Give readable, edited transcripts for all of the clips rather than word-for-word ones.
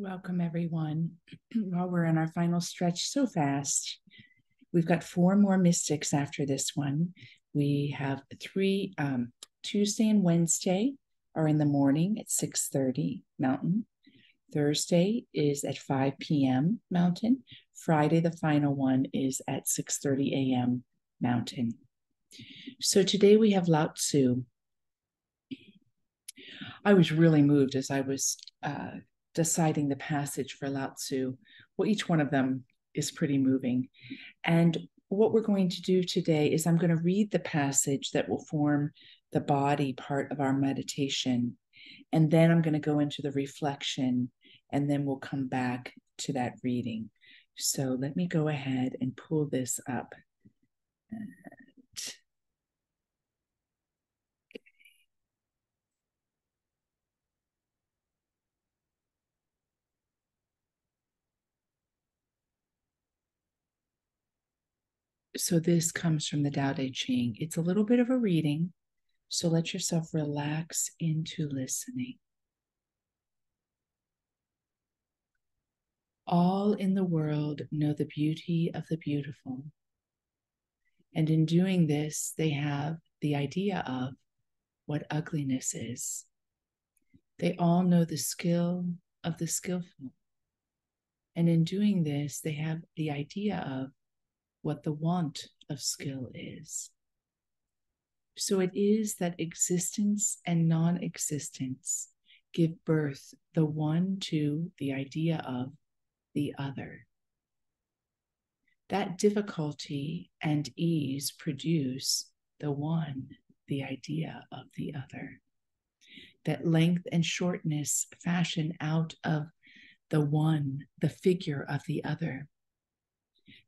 Welcome, everyone. While we're in our final stretch so fast, we've got four more mystics after this one. We have three, Tuesday and Wednesday are in the morning at 6:30 Mountain. Thursday is at 5 p.m. Mountain. Friday, the final one, is at 6:30 a.m. Mountain. So today we have Lao Tzu. I was really moved as I was deciding the passage for Lao Tzu. Well, each one of them is pretty moving. And what we're going to do today is I'm going to read the passage that will form the body part of our meditation. And then I'm going to go into the reflection, and then we'll come back to that reading. So let me go ahead and pull this up. So this comes from the Tao Te Ching. It's a little bit of a reading, so let yourself relax into listening. All in the world know the beauty of the beautiful. And in doing this, they have the idea of what ugliness is. They all know the skill of the skillful. And in doing this, they have the idea of what the want of skill is. So it is that existence and non-existence give birth, the one to the idea of the other. That difficulty and ease produce the one, the idea of the other. That length and shortness fashion out of the one, the figure of the other.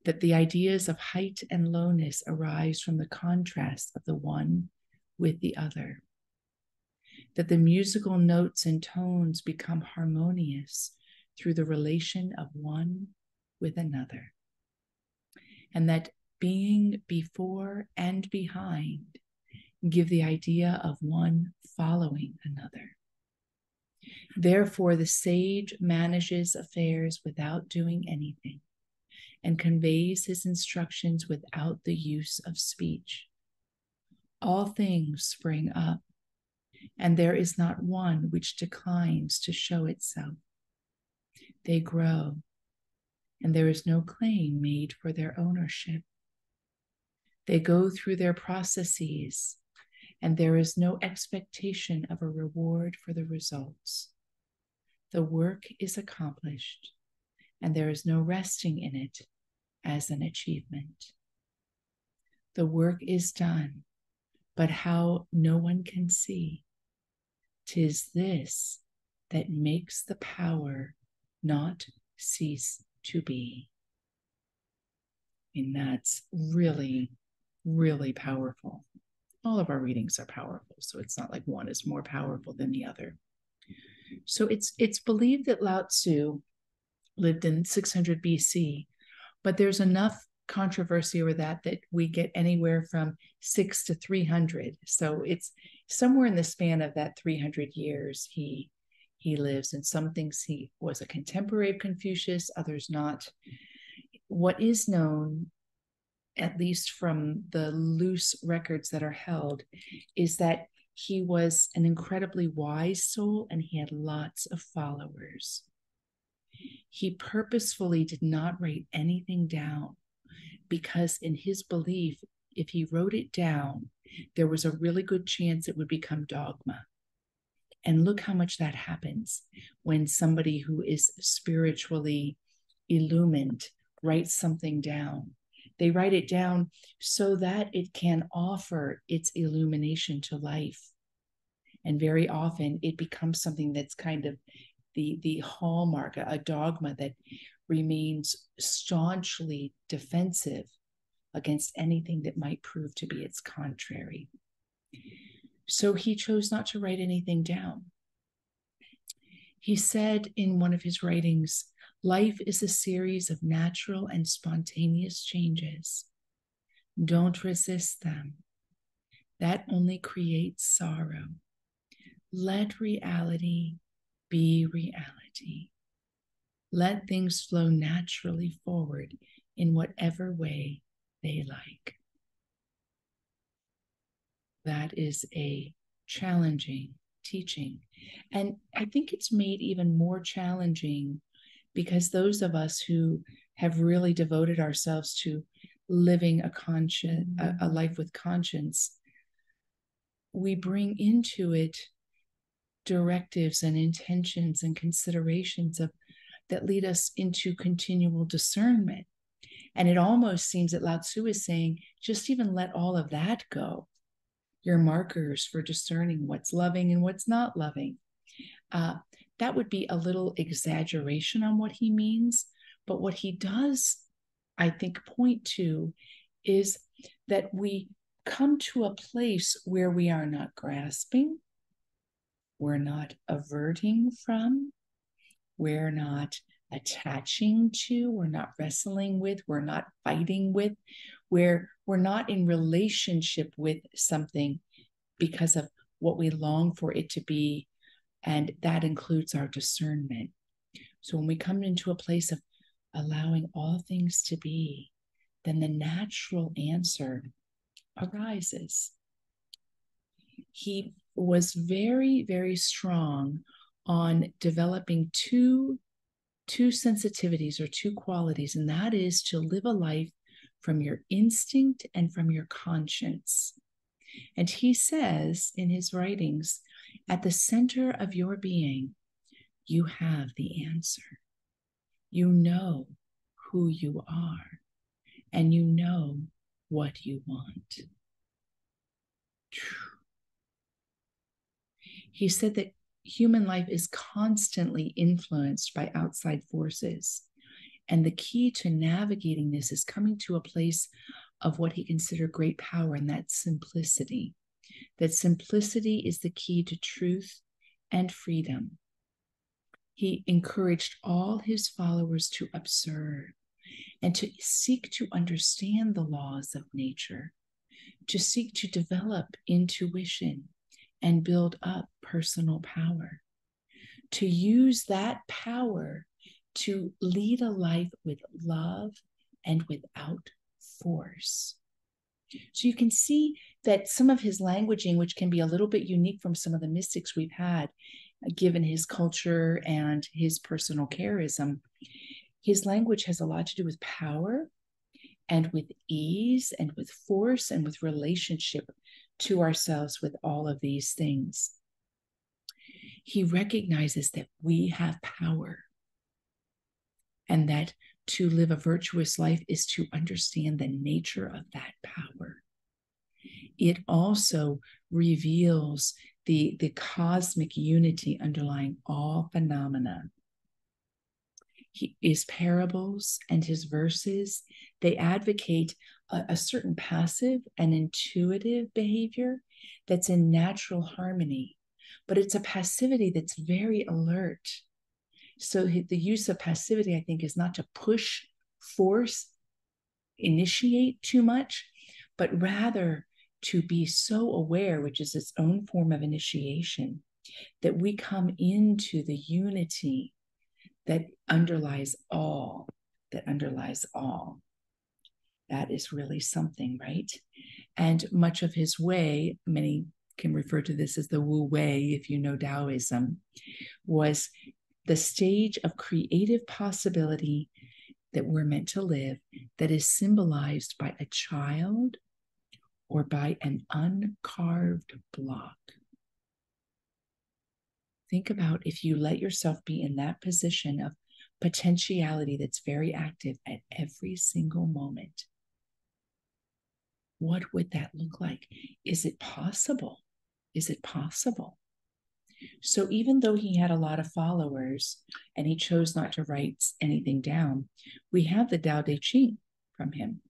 That the ideas of height and lowness arise from the contrast of the one with the other. That the musical notes and tones become harmonious through the relation of one with another. And that being before and behind give the idea of one following another. Therefore, the sage manages affairs without doing anything and conveys his instructions without the use of speech. All things spring up, and there is not one which declines to show itself. They grow, and there is no claim made for their ownership. They go through their processes, and there is no expectation of a reward for the results. The work is accomplished, and there is no resting in it as an achievement. The work is done, but how no one can see. 'Tis this that makes the power not cease to be. And that's really, really powerful. All of our readings are powerful, so it's not like one is more powerful than the other. So it's believed that Lao Tzu lived in 600 BC, but there's enough controversy over that we get anywhere from 6 to 300. So it's somewhere in the span of that 300 years he lives. And some things he was a contemporary of Confucius, others not. What is known, at least from the loose records that are held, is that he was an incredibly wise soul and he had lots of followers. He purposefully did not write anything down because in his belief, if he wrote it down, there was a really good chance it would become dogma. And look how much that happens when somebody who is spiritually illumined writes something down. They write it down so that it can offer its illumination to life. And very often it becomes something that's kind of the hallmark, a dogma that remains staunchly defensive against anything that might prove to be its contrary. So he chose not to write anything down. He said in one of his writings, life is a series of natural and spontaneous changes. Don't resist them. That only creates sorrow. Let reality be reality. Let things flow naturally forward in whatever way they like. That is a challenging teaching. And I think it's made even more challenging because those of us who have really devoted ourselves to living a life with conscience, we bring into it directives and intentions and considerations that lead us into continual discernment. And it almost seems that Lao Tzu is saying, just even let all of that go. Your markers for discerning what's loving and what's not loving. That would be a little exaggeration on what he means. But what he does, I think, point to is that we come to a place where we are not grasping, we're not averting from, we're not attaching to, we're not wrestling with, we're not fighting with, where we're not in relationship with something because of what we long for it to be. And that includes our discernment. So when we come into a place of allowing all things to be, then the natural answer arises. He was very, very strong on developing two sensitivities or two qualities, and that is to live a life from your instinct and from your conscience. And he says in his writings, at the center of your being, you have the answer. You know who you are, and you know what you want. He said that human life is constantly influenced by outside forces. And the key to navigating this is coming to a place of what he considered great power, and that's simplicity. That simplicity is the key to truth and freedom. He encouraged all his followers to observe and to seek to understand the laws of nature, to seek to develop intuition and build up personal power, to use that power to lead a life with love and without force. So you can see that some of his languaging, which can be a little bit unique from some of the mystics we've had, given his culture and his personal charism, his language has a lot to do with power and with ease and with force and with relationship to ourselves with all of these things. He recognizes that we have power and that to live a virtuous life is to understand the nature of that power. It also reveals the cosmic unity underlying all phenomena. His parables and his verses, they advocate a certain passive and intuitive behavior that's in natural harmony, but it's a passivity that's very alert. So the use of passivity, I think, is not to push, force, initiate too much, but rather to be so aware, which is its own form of initiation, that we come into the unity that underlies all, that underlies all. That is really something, right? And much of his way, many can refer to this as the Wu Wei, if you know Taoism, was the stage of creative possibility that we're meant to live, that is symbolized by a child or by an uncarved block. Think about if you let yourself be in that position of potentiality that's very active at every single moment. What would that look like? Is it possible? Is it possible? So even though he had a lot of followers and he chose not to write anything down, we have the Tao Te Ching from him.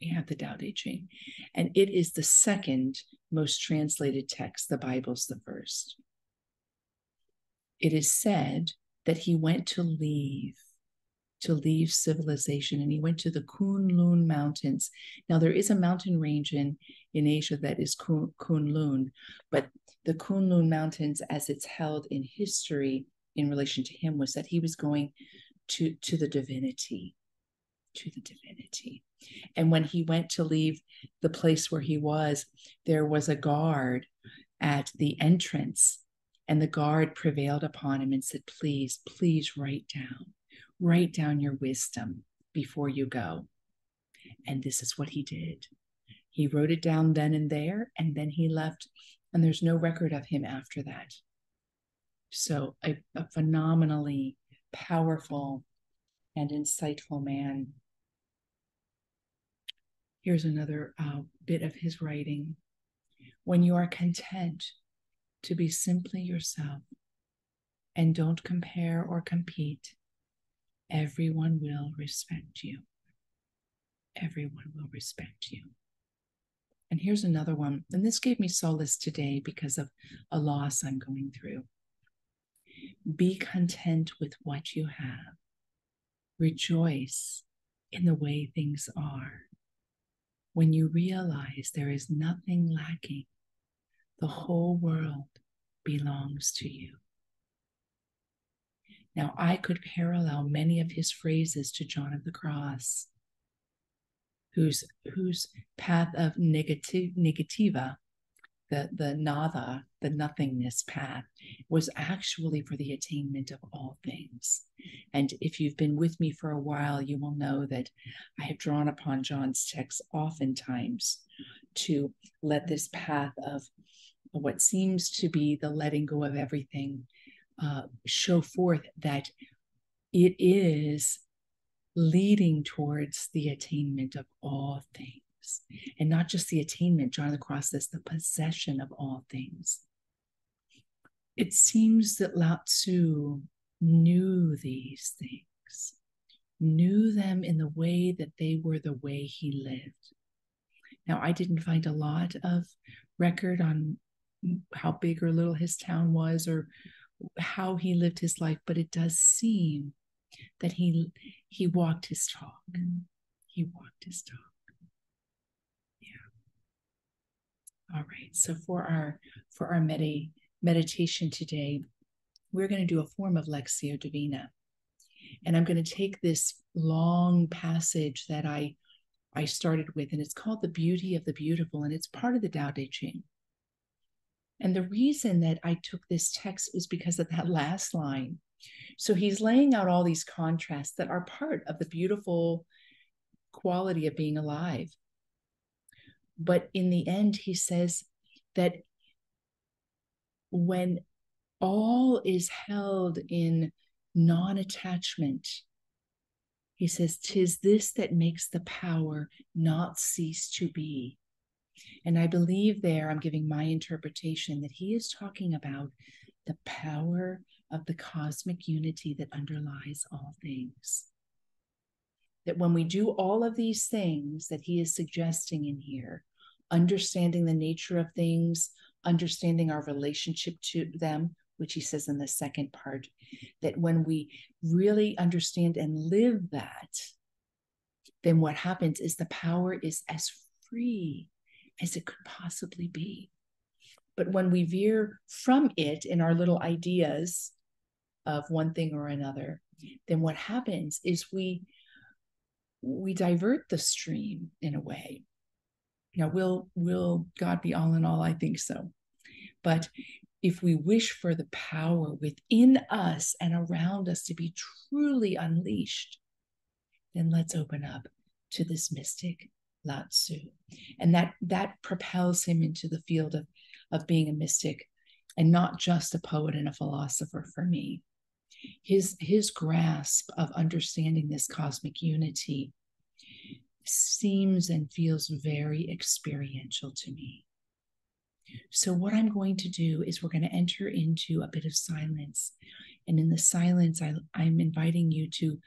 We have the Tao Te Ching. And it is the second most translated text. The Bible's the first. It is said that he went to leave civilization, and he went to the Kunlun Mountains. Now, there is a mountain range in Asia that is Kunlun, but the Kunlun Mountains, as it's held in history in relation to him, was that he was going to the divinity, to the divinity. And when he went to leave the place where he was, there was a guard at the entrance, and the guard prevailed upon him and said, please, please write down your wisdom before you go. And this is what he did. He wrote it down then and there, and then he left, and there's no record of him after that. So a phenomenally powerful and insightful man. Here's another bit of his writing. When you are content to be simply yourself and don't compare or compete, everyone will respect you. Everyone will respect you. And here's another one. And this gave me solace today because of a loss I'm going through. Be content with what you have. Rejoice in the way things are. When you realize there is nothing lacking, the whole world belongs to you. Now, I could parallel many of his phrases to John of the Cross, whose path of negativa, the nada, the nothingness path, was actually for the attainment of all things. And if you've been with me for a while, you will know that I have drawn upon John's text oftentimes to let this path of what seems to be the letting go of everything show forth that it is leading towards the attainment of all things. And not just the attainment, John of the Cross says the possession of all things. It seems that Lao Tzu knew these things, knew them in the way that they were the way he lived. Now, I didn't find a lot of record on how big or little his town was or how he lived his life, but it does seem that he walked his talk. He walked his talk. All right, so for our meditation today, we're going to do a form of Lectio Divina. And I'm going to take this long passage that I started with, and it's called The Beauty of the Beautiful, and it's part of the Tao Te Ching. And the reason that I took this text was because of that last line. So he's laying out all these contrasts that are part of the beautiful quality of being alive. But in the end, he says that when all is held in non-attachment, he says, 'tis this that makes the power not cease to be. And I believe there, I'm giving my interpretation, that he is talking about the power of the cosmic unity that underlies all things. That when we do all of these things that he is suggesting in here, understanding the nature of things, understanding our relationship to them, which he says in the second part, that when we really understand and live that, then what happens is the power is as free as it could possibly be. But when we veer from it in our little ideas of one thing or another, then what happens is we divert the stream in a way. Now, will God be all in all? I think so. But if we wish for the power within us and around us to be truly unleashed, then let's open up to this mystic Lao Tzu. And that propels him into the field of being a mystic and not just a poet and a philosopher for me. His grasp of understanding this cosmic unity seems and feels very experiential to me. So what I'm going to do is we're going to enter into a bit of silence. And in the silence, I'm inviting you to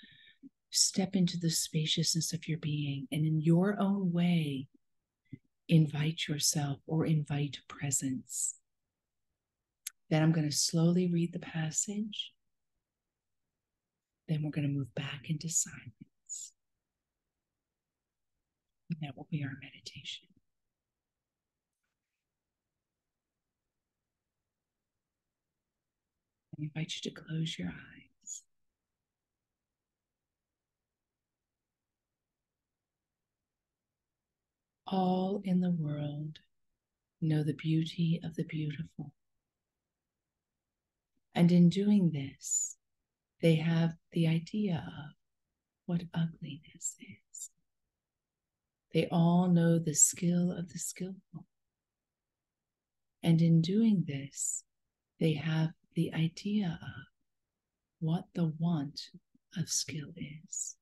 step into the spaciousness of your being and in your own way, invite yourself or invite presence. Then I'm going to slowly read the passage. Then we're going to move back into silence. And that will be our meditation. I invite you to close your eyes. All in the world know the beauty of the beautiful. And in doing this, they have the idea of what ugliness is. They all know the skill of the skillful. And in doing this, they have the idea of what the want of skill is.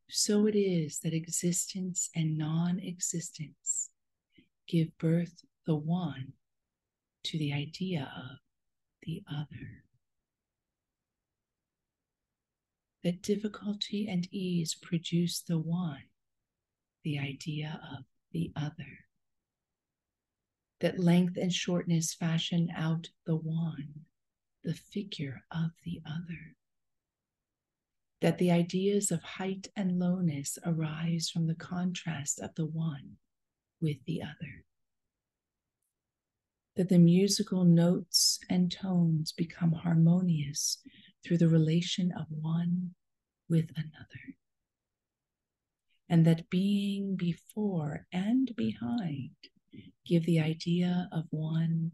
So it is that existence and non-existence give birth, the one, to the idea of the other. That difficulty and ease produce the one, the idea of the other. That length and shortness fashion out the one, the figure of the other. That the ideas of height and lowness arise from the contrast of the one with the other. That the musical notes and tones become harmonious through the relation of one with another. And that being before and behind give the idea of one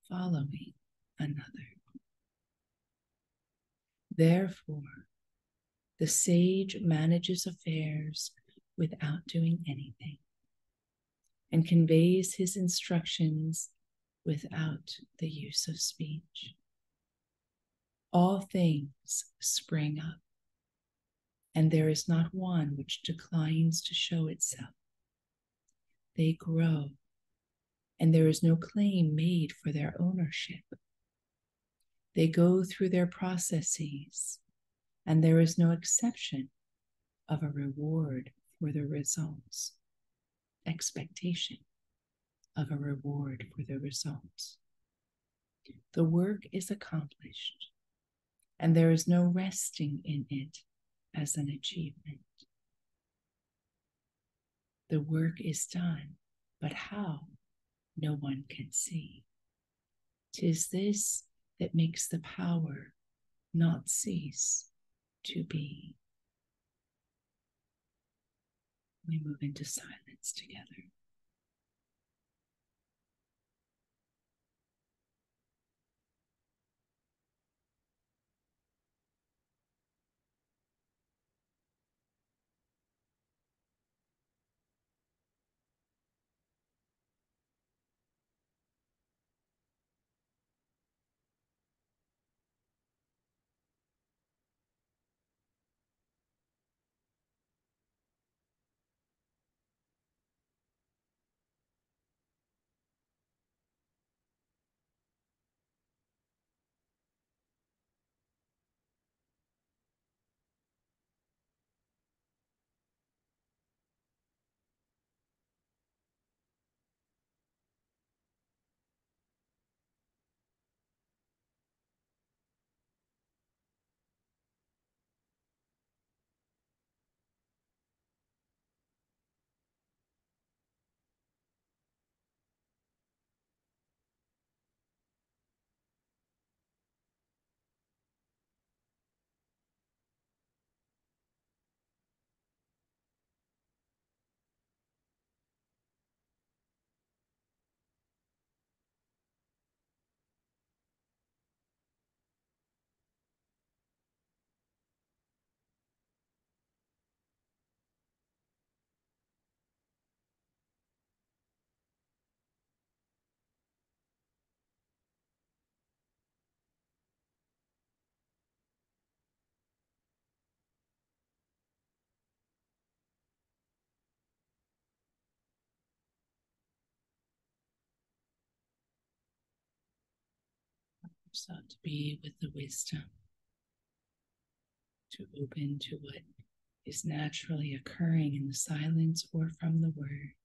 following another. Therefore, the sage manages affairs without doing anything and conveys his instructions without the use of speech. All things spring up, and there is not one which declines to show itself. They grow, and there is no claim made for their ownership. They go through their processes, and there is no exception of a reward for the results, expectation of a reward for the results. The work is accomplished, and there is no resting in it as an achievement. The work is done, but how, no one can see. 'Tis this that makes the power not cease to be. We move into silence together. So to be with the wisdom, to open to what is naturally occurring in the silence or from the word.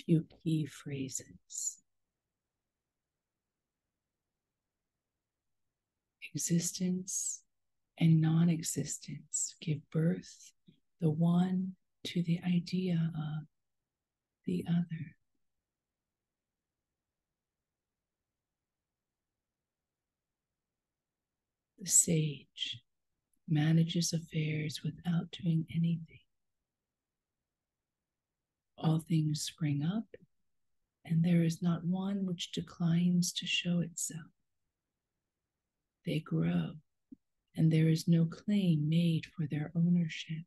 few key phrases. Existence and non-existence give birth, the one to the idea of the other. The sage manages affairs without doing anything. All things spring up, and there is not one which declines to show itself. They grow, and there is no claim made for their ownership.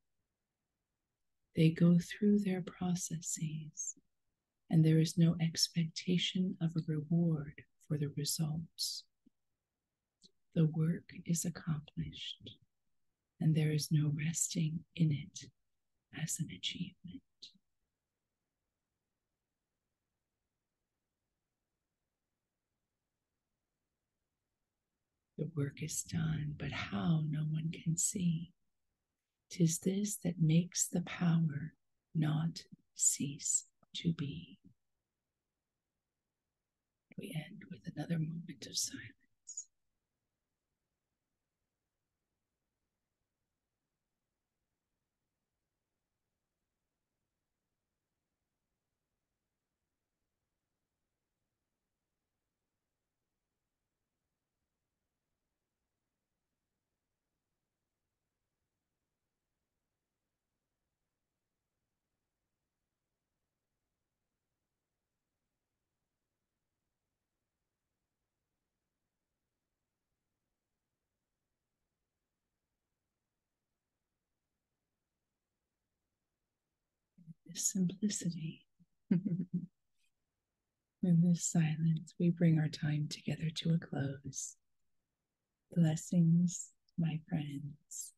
They go through their processes, and there is no expectation of a reward for the results. The work is accomplished, and there is no resting in it as an achievement. The work is done, but how no one can see. 'Tis this that makes the power not cease to be. We end with another moment of silence. This simplicity, in this silence, we bring our time together to a close. Blessings, my friends.